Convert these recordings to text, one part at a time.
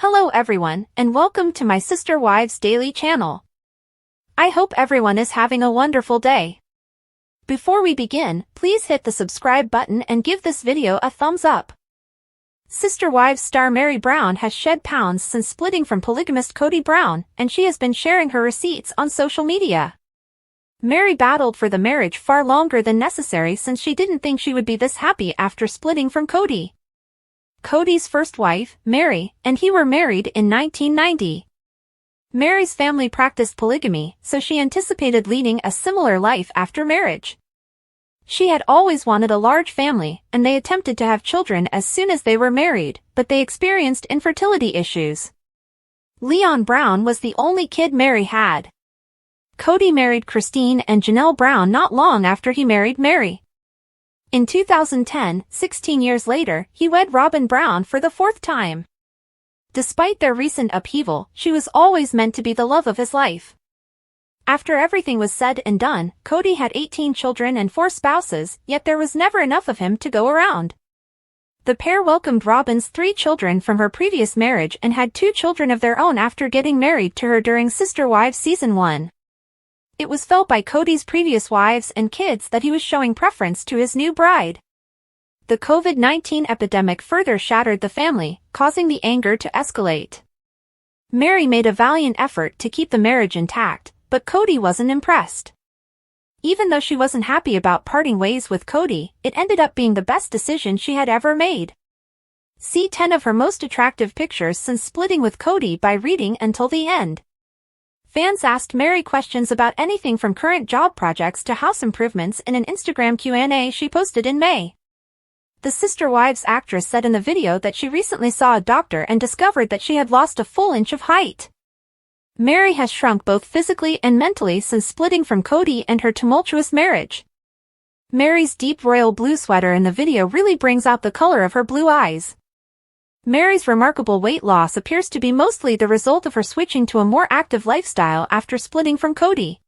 Hello everyone, and welcome to my Sister Wives Daily channel. I hope everyone is having a wonderful day. Before we begin, please hit the subscribe button and give this video a thumbs up. Sister Wives star Meri Brown has shed pounds since splitting from polygamist Kody Brown, and she has been sharing her receipts on social media. Meri battled for the marriage far longer than necessary since she didn't think she would be this happy after splitting from Kody. Kody's first wife, Meri, and he were married in 1990. Meri's family practiced polygamy, so she anticipated leading a similar life after marriage. She had always wanted a large family, and they attempted to have children as soon as they were married, but they experienced infertility issues. Leon Brown was the only kid Meri had. Kody married Christine and Janelle Brown not long after he married Meri. In 2010, 16 years later, he wed Robin Brown for the fourth time. Despite their recent upheaval, she was always meant to be the love of his life. After everything was said and done, Kody had 18 children and 4 spouses, yet there was never enough of him to go around. The pair welcomed Robin's 3 children from her previous marriage and had 2 children of their own after getting married to her during Sister Wives Season 1. It was felt by Kody's previous wives and kids that he was showing preference to his new bride. The COVID-19 epidemic further shattered the family, causing the anger to escalate. Meri made a valiant effort to keep the marriage intact, but Kody wasn't impressed. Even though she wasn't happy about parting ways with Kody, it ended up being the best decision she had ever made. See 10 of her most attractive pictures since splitting with Kody by reading until the end. Fans asked Meri questions about anything from current job projects to house improvements in an Instagram Q&A she posted in May. The Sister Wives actress said in the video that she recently saw a doctor and discovered that she had lost a full inch of height. Meri has shrunk both physically and mentally since splitting from Kody and her tumultuous marriage. Meri's deep royal blue sweater in the video really brings out the color of her blue eyes. Meri's remarkable weight loss appears to be mostly the result of her switching to a more active lifestyle after splitting from Kody.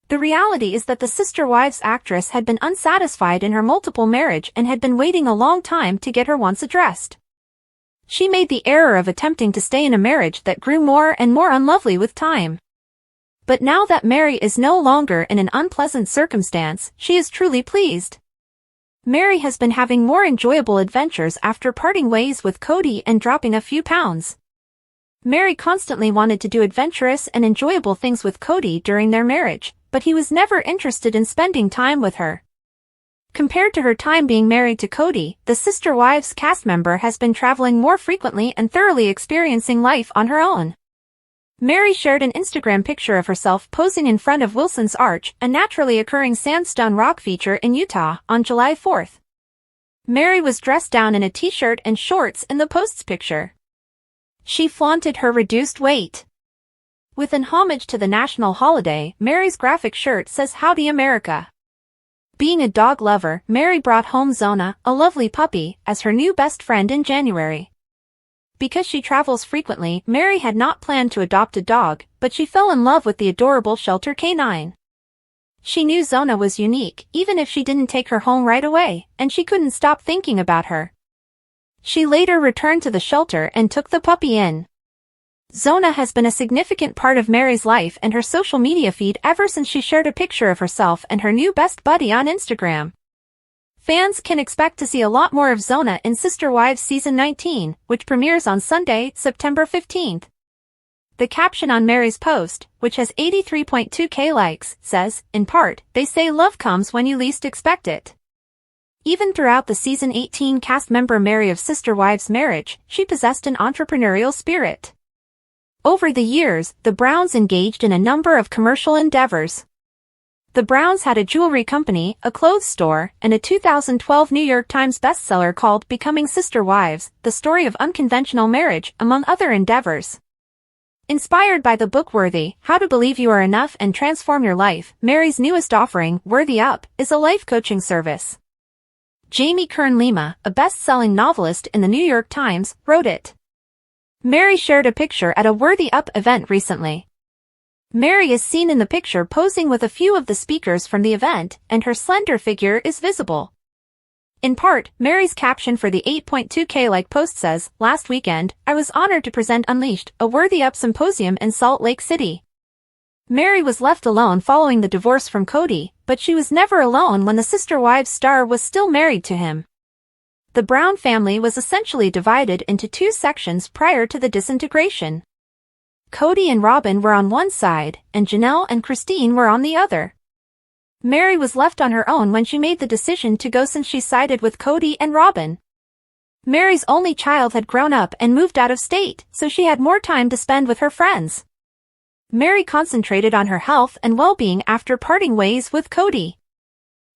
The reality is that the Sister Wives actress had been unsatisfied in her multiple marriage and had been waiting a long time to get her once addressed. She made the error of attempting to stay in a marriage that grew more and more unlovely with time. But now that Meri is no longer in an unpleasant circumstance, she is truly pleased. Meri has been having more enjoyable adventures after parting ways with Kody and dropping a few pounds. Meri constantly wanted to do adventurous and enjoyable things with Kody during their marriage, but he was never interested in spending time with her. Compared to her time being married to Kody, the Sister Wives cast member has been traveling more frequently and thoroughly experiencing life on her own. Meri shared an Instagram picture of herself posing in front of Wilson's Arch, a naturally occurring sandstone rock feature in Utah, on July 4th. Meri was dressed down in a t-shirt and shorts in the post's picture. She flaunted her reduced weight. With an homage to the national holiday, Meri's graphic shirt says "Howdy America." Being a dog lover, Meri brought home Zona, a lovely puppy, as her new best friend in January. Because she travels frequently, Meri had not planned to adopt a dog, but she fell in love with the adorable shelter canine. She knew Zona was unique, even if she didn't take her home right away, and she couldn't stop thinking about her. She later returned to the shelter and took the puppy in. Zona has been a significant part of Meri's life and her social media feed ever since she shared a picture of herself and her new best buddy on Instagram. Fans can expect to see a lot more of Zona in Sister Wives Season 19, which premieres on Sunday, September 15th. The caption on Meri's post, which has 83.2k likes, says, in part, "They say love comes when you least expect it." Even throughout the Season 18 cast member Meri of Sister Wives' marriage, she possessed an entrepreneurial spirit. Over the years, the Browns engaged in a number of commercial endeavors. The Browns had a jewelry company, a clothes store, and a 2012 New York Times bestseller called Becoming Sister Wives, The Story of Unconventional Marriage, among other endeavors. Inspired by the book Worthy, How to Believe You Are Enough and Transform Your Life, Meri's newest offering, Worthy Up, is a life coaching service. Jamie Kern Lima, a best-selling novelist in the New York Times, wrote it. Meri shared a picture at a Worthy Up event recently. Meri is seen in the picture posing with a few of the speakers from the event, and her slender figure is visible. In part, Meri's caption for the 8.2K like post says, "Last weekend, I was honored to present Unleashed, a Worthy Up symposium in Salt Lake City." Meri was left alone following the divorce from Kody, but she was never alone when the Sister Wives star was still married to him. The Brown family was essentially divided into two sections prior to the disintegration. Kody and Robyn were on one side, and Janelle and Christine were on the other. Meri was left on her own when she made the decision to go since she sided with Kody and Robyn. Meri's only child had grown up and moved out of state, so she had more time to spend with her friends. Meri concentrated on her health and well-being after parting ways with Kody.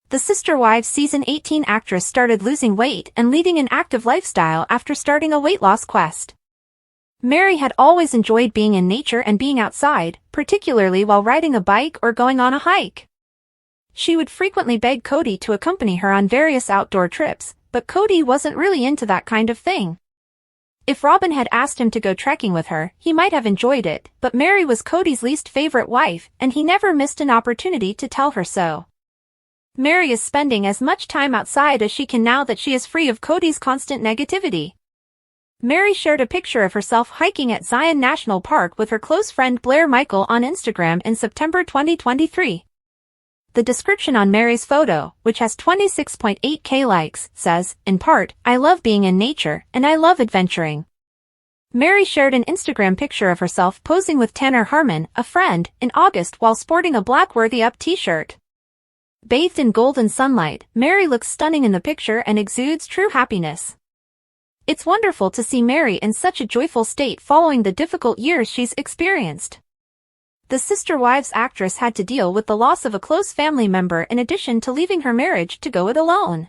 The Sister Wives season 18 actress started losing weight and leading an active lifestyle after starting a weight loss quest. Meri had always enjoyed being in nature and being outside, particularly while riding a bike or going on a hike. She would frequently beg Kody to accompany her on various outdoor trips, but Kody wasn't really into that kind of thing. If Robyn had asked him to go trekking with her, he might have enjoyed it, but Meri was Kody's least favorite wife, and he never missed an opportunity to tell her so. Meri is spending as much time outside as she can now that she is free of Kody's constant negativity. Meri shared a picture of herself hiking at Zion National Park with her close friend Blair Michael on Instagram in September 2023. The description on Meri's photo, which has 26.8K likes, says, "In part, I love being in nature, and I love adventuring." Meri shared an Instagram picture of herself posing with Tanner Harmon, a friend, in August while sporting a black Worthy Up t-shirt. Bathed in golden sunlight, Meri looks stunning in the picture and exudes true happiness. It's wonderful to see Meri in such a joyful state following the difficult years she's experienced. The Sister Wives actress had to deal with the loss of a close family member in addition to leaving her marriage to go it alone.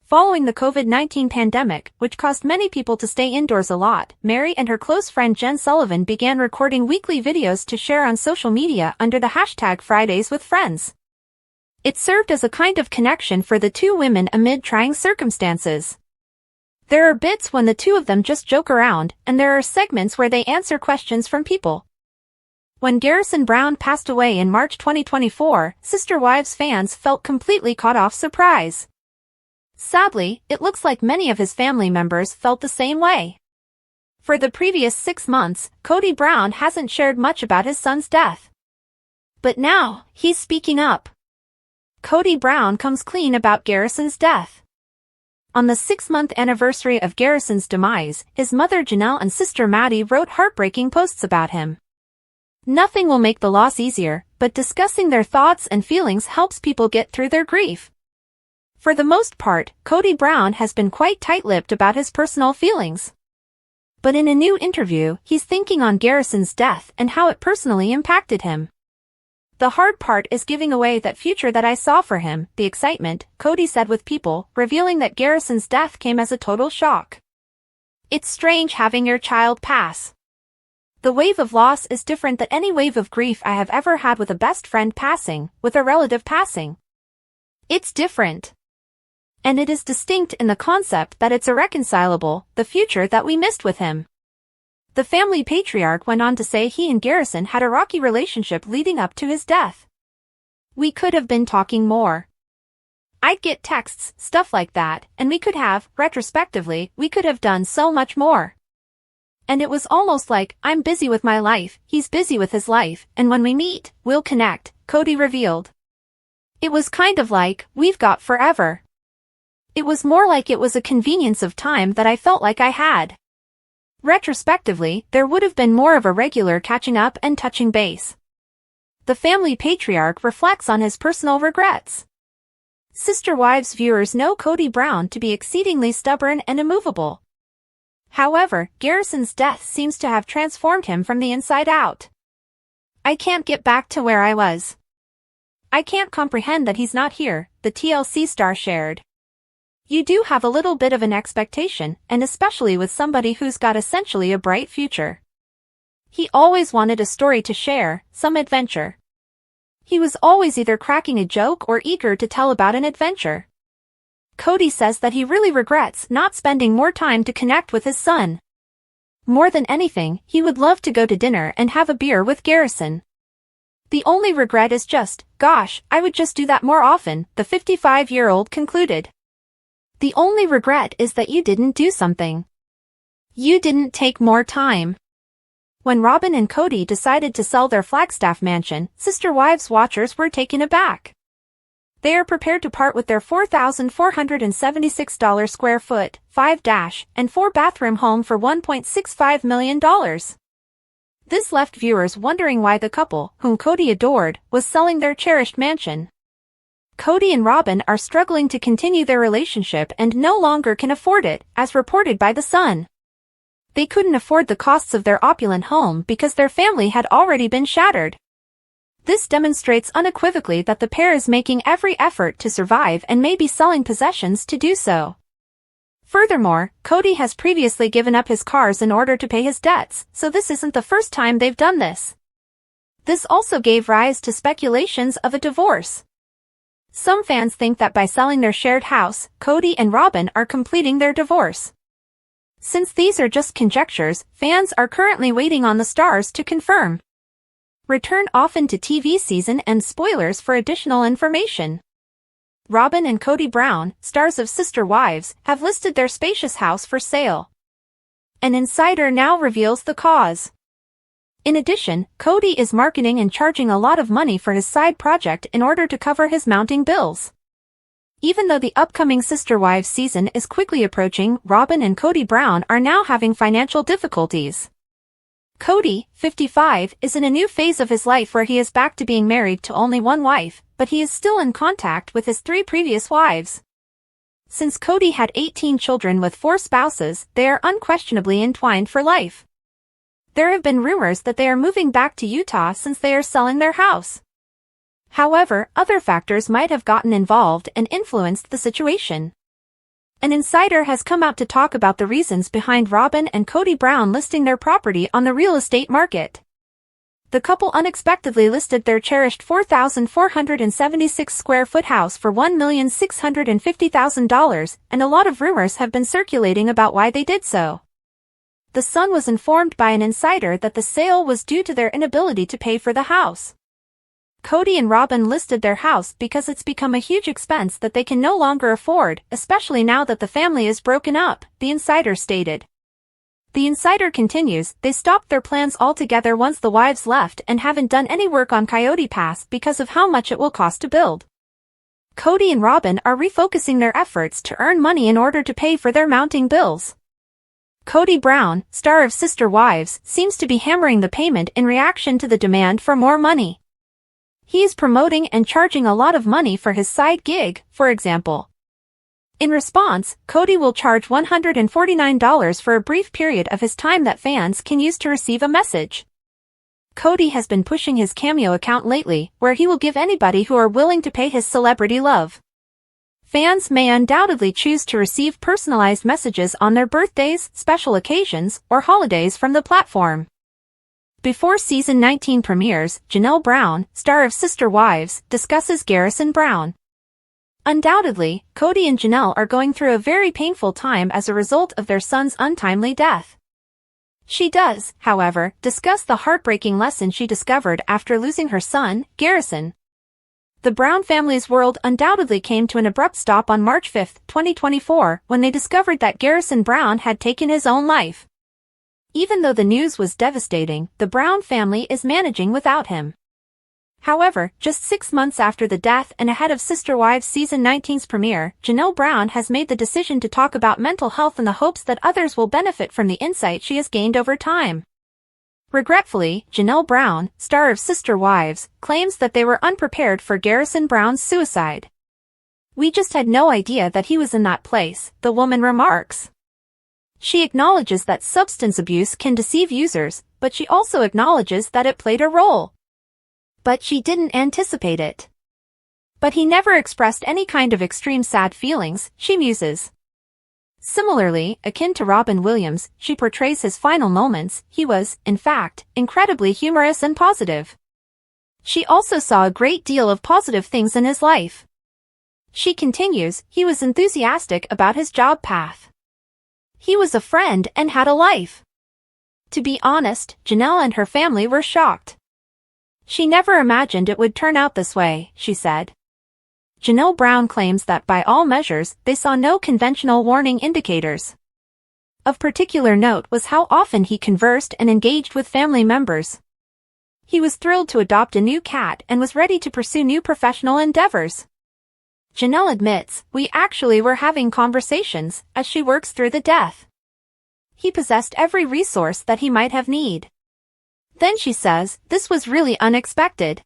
Following the COVID-19 pandemic, which caused many people to stay indoors a lot, Meri and her close friend Jen Sullivan began recording weekly videos to share on social media under the hashtag Fridays with Friends. It served as a kind of connection for the two women amid trying circumstances. There are bits when the two of them just joke around, and there are segments where they answer questions from people. When Garrison Brown passed away in March 2024, Sister Wives fans felt completely caught off surprise. Sadly, it looks like many of his family members felt the same way. For the previous 6 months, Kody Brown hasn't shared much about his son's death. But now, he's speaking up. Kody Brown comes clean about Garrison's death. On the 6-month anniversary of Garrison's demise, his mother Janelle and sister Maddie wrote heartbreaking posts about him. Nothing will make the loss easier, but discussing their thoughts and feelings helps people get through their grief. For the most part, Kody Brown has been quite tight-lipped about his personal feelings. But in a new interview, he's thinking on Garrison's death and how it personally impacted him. "The hard part is giving away that future that I saw for him, the excitement," Kody said with People, revealing that Garrison's death came as a total shock. "It's strange having your child pass. The wave of loss is different than any wave of grief I have ever had with a best friend passing, with a relative passing. It's different. And it is distinct in the concept that it's irreconcilable, the future that we missed with him." The family patriarch went on to say he and Garrison had a rocky relationship leading up to his death. "We could have been talking more. I'd get texts, stuff like that, and we could have, retrospectively, we could have done so much more. And it was almost like, I'm busy with my life, he's busy with his life, and when we meet, we'll connect," Kody revealed. "It was kind of like, we've got forever. It was more like it was a convenience of time that I felt like I had. Retrospectively, there would have been more of a regular catching up and touching base." The family patriarch reflects on his personal regrets. Sister Wives viewers know Kody Brown to be exceedingly stubborn and immovable. However, Garrison's death seems to have transformed him from the inside out. "I can't get back to where I was. I can't comprehend that he's not here," the TLC star shared. You do have a little bit of an expectation, and especially with somebody who's got essentially a bright future. He always wanted a story to share, some adventure. He was always either cracking a joke or eager to tell about an adventure. Kody says that he really regrets not spending more time to connect with his son. More than anything, he would love to go to dinner and have a beer with Garrison. "The only regret is just, gosh, I would just do that more often," the 55-year-old concluded. The only regret is that you didn't do something. You didn't take more time. When Robin and Kody decided to sell their Flagstaff mansion, Sister Wives watchers were taken aback. They are prepared to part with their $4,476 square foot, 5- and 4-bathroom home for $1.65 million. This left viewers wondering why the couple, whom Kody adored, was selling their cherished mansion. Kody and Robin are struggling to continue their relationship and no longer can afford it, as reported by The Sun. They couldn't afford the costs of their opulent home because their family had already been shattered. This demonstrates unequivocally that the pair is making every effort to survive and may be selling possessions to do so. Furthermore, Kody has previously given up his cars in order to pay his debts, so this isn't the first time they've done this. This also gave rise to speculations of a divorce. Some fans think that by selling their shared house, Kody and Robin are completing their divorce. Since these are just conjectures, fans are currently waiting on the stars to confirm. Return often to TV season and spoilers for additional information. Robin and Kody Brown, stars of Sister Wives, have listed their spacious house for sale. An insider now reveals the cause. In addition, Kody is marketing and charging a lot of money for his side project in order to cover his mounting bills. Even though the upcoming Sister Wives season is quickly approaching, Robin and Kody Brown are now having financial difficulties. Kody, 55, is in a new phase of his life where he is back to being married to only one wife, but he is still in contact with his 3 previous wives. Since Kody had 18 children with 4 spouses, they are unquestionably entwined for life. There have been rumors that they are moving back to Utah since they are selling their house. However, other factors might have gotten involved and influenced the situation. An insider has come out to talk about the reasons behind Robin and Kody Brown listing their property on the real estate market. The couple unexpectedly listed their cherished 4,476 square foot house for $1,650,000, and a lot of rumors have been circulating about why they did so. The Sun was informed by an insider that the sale was due to their inability to pay for the house. Kody and Robin listed their house because it's become a huge expense that they can no longer afford, especially now that the family is broken up, the insider stated. The insider continues, they stopped their plans altogether once the wives left and haven't done any work on Coyote Pass because of how much it will cost to build. Kody and Robin are refocusing their efforts to earn money in order to pay for their mounting bills. Kody Brown, star of Sister Wives, seems to be hammering the payment in reaction to the demand for more money. He is promoting and charging a lot of money for his side gig, for example. In response, Kody will charge $149 for a brief period of his time that fans can use to receive a message. Kody has been pushing his Cameo account lately, where he will give anybody who are willing to pay his celebrity love. Fans may undoubtedly choose to receive personalized messages on their birthdays, special occasions, or holidays from the platform. Before season 19 premieres, Janelle Brown, star of Sister Wives, discusses Garrison Brown. Undoubtedly, Kody and Janelle are going through a very painful time as a result of their son's untimely death. She does, however, discuss the heartbreaking lesson she discovered after losing her son, Garrison. The Brown family's world undoubtedly came to an abrupt stop on March 5, 2024, when they discovered that Garrison Brown had taken his own life. Even though the news was devastating, the Brown family is managing without him. However, just 6 months after the death and ahead of Sister Wives season 19's premiere, Janelle Brown has made the decision to talk about mental health in the hopes that others will benefit from the insight she has gained over time. Regretfully, Janelle Brown, star of Sister Wives, claims that they were unprepared for Garrison Brown's suicide. "We just had no idea that he was in that place," the woman remarks. She acknowledges that substance abuse can deceive users, but she also acknowledges that it played a role. But she didn't anticipate it. But he never expressed any kind of extreme sad feelings, she muses. Similarly, akin to Robin Williams, she portrays his final moments, he was, in fact, incredibly humorous and positive. She also saw a great deal of positive things in his life. She continues, he was enthusiastic about his job path. He was a friend and had a life. To be honest, Janelle and her family were shocked. She never imagined it would turn out this way, she said. Janelle Brown claims that by all measures, they saw no conventional warning indicators. Of particular note was how often he conversed and engaged with family members. He was thrilled to adopt a new cat and was ready to pursue new professional endeavors. Janelle admits, "We actually were having conversations," as she works through the death. He possessed every resource that he might have need. Then she says, "This was really unexpected.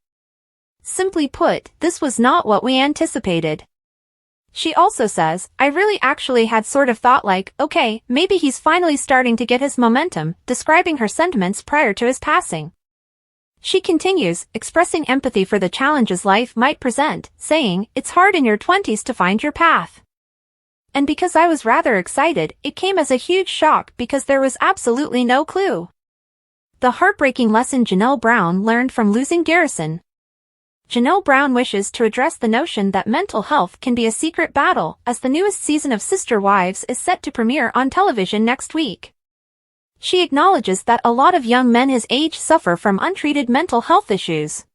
Simply put, this was not what we anticipated." She also says, "I really actually had sort of thought like, okay, maybe he's finally starting to get his momentum," describing her sentiments prior to his passing. She continues, expressing empathy for the challenges life might present, saying, "It's hard in your 20s to find your path. And because I was rather excited, it came as a huge shock because there was absolutely no clue." The heartbreaking lesson Janelle Brown learned from losing Garrison. Janelle Brown wishes to address the notion that mental health can be a secret battle, as the newest season of Sister Wives is set to premiere on television next week. She acknowledges that a lot of young men his age suffer from untreated mental health issues.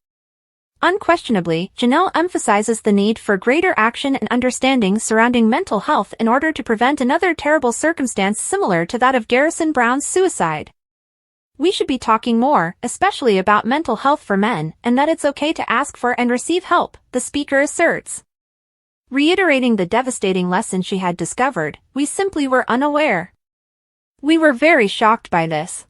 Unquestionably, Janelle emphasizes the need for greater action and understanding surrounding mental health in order to prevent another terrible circumstance similar to that of Garrison Brown's suicide. "We should be talking more, especially about mental health for men, and that it's okay to ask for and receive help," the speaker asserts. Reiterating the devastating lesson she had discovered, "We simply were unaware. We were very shocked by this."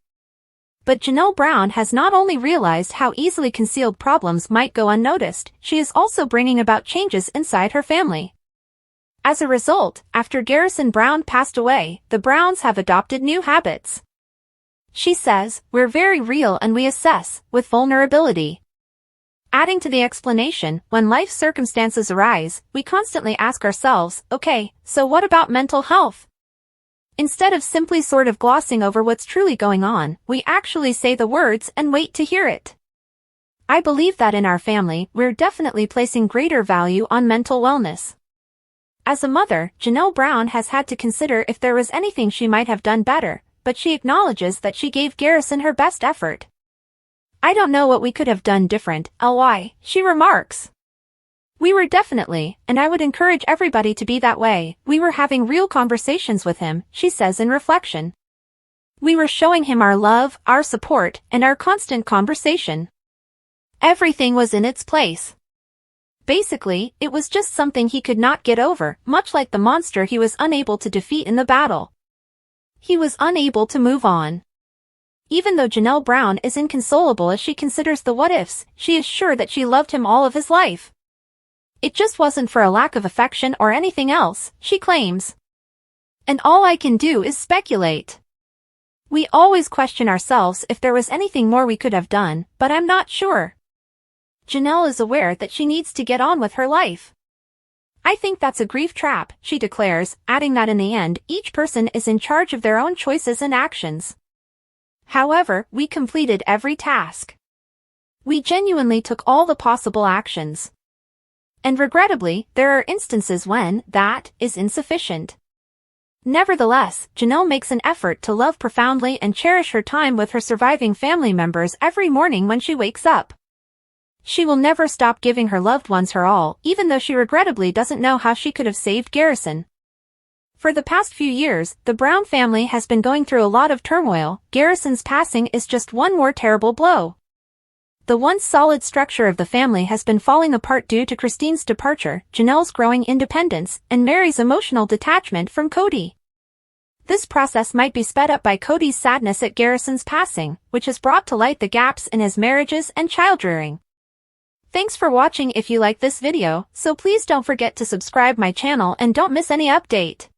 But Janelle Brown has not only realized how easily concealed problems might go unnoticed, she is also bringing about changes inside her family. As a result, after Garrison Brown passed away, the Browns have adopted new habits. She says, "We're very real and we assess, with vulnerability." Adding to the explanation, when life circumstances arise, we constantly ask ourselves, okay, so what about mental health? Instead of simply sort of glossing over what's truly going on, we actually say the words and wait to hear it. I believe that in our family, we're definitely placing greater value on mental wellness. As a mother, Janelle Brown has had to consider if there was anything she might have done better, but she acknowledges that she gave Garrison her best effort. "I don't know what we could have done different, Ly," she remarks. "We were definitely, and I would encourage everybody to be that way, we were having real conversations with him," she says in reflection. "We were showing him our love, our support, and our constant conversation. Everything was in its place. Basically, it was just something he could not get over, much like the monster he was unable to defeat in the battle. He was unable to move on." Even though Janelle Brown is inconsolable as she considers the what-ifs, she is sure that she loved him all of his life. "It just wasn't for a lack of affection or anything else," she claims. "And all I can do is speculate. We always question ourselves if there was anything more we could have done, but I'm not sure." Janelle is aware that she needs to get on with her life. "I think that's a grief trap," she declares, adding that in the end, each person is in charge of their own choices and actions. "However, we completed every task. We genuinely took all the possible actions. And regrettably, there are instances when that is insufficient." Nevertheless, Janelle makes an effort to love profoundly and cherish her time with her surviving family members every morning when she wakes up. She will never stop giving her loved ones her all, even though she regrettably doesn't know how she could have saved Garrison. For the past few years, the Brown family has been going through a lot of turmoil. Garrison's passing is just one more terrible blow. The once solid structure of the family has been falling apart due to Christine's departure, Janelle's growing independence, and Meri's emotional detachment from Kody. This process might be sped up by Kody's sadness at Garrison's passing, which has brought to light the gaps in his marriages and child-rearing. Thanks for watching. If you like this video, so please don't forget to subscribe my channel and don't miss any update.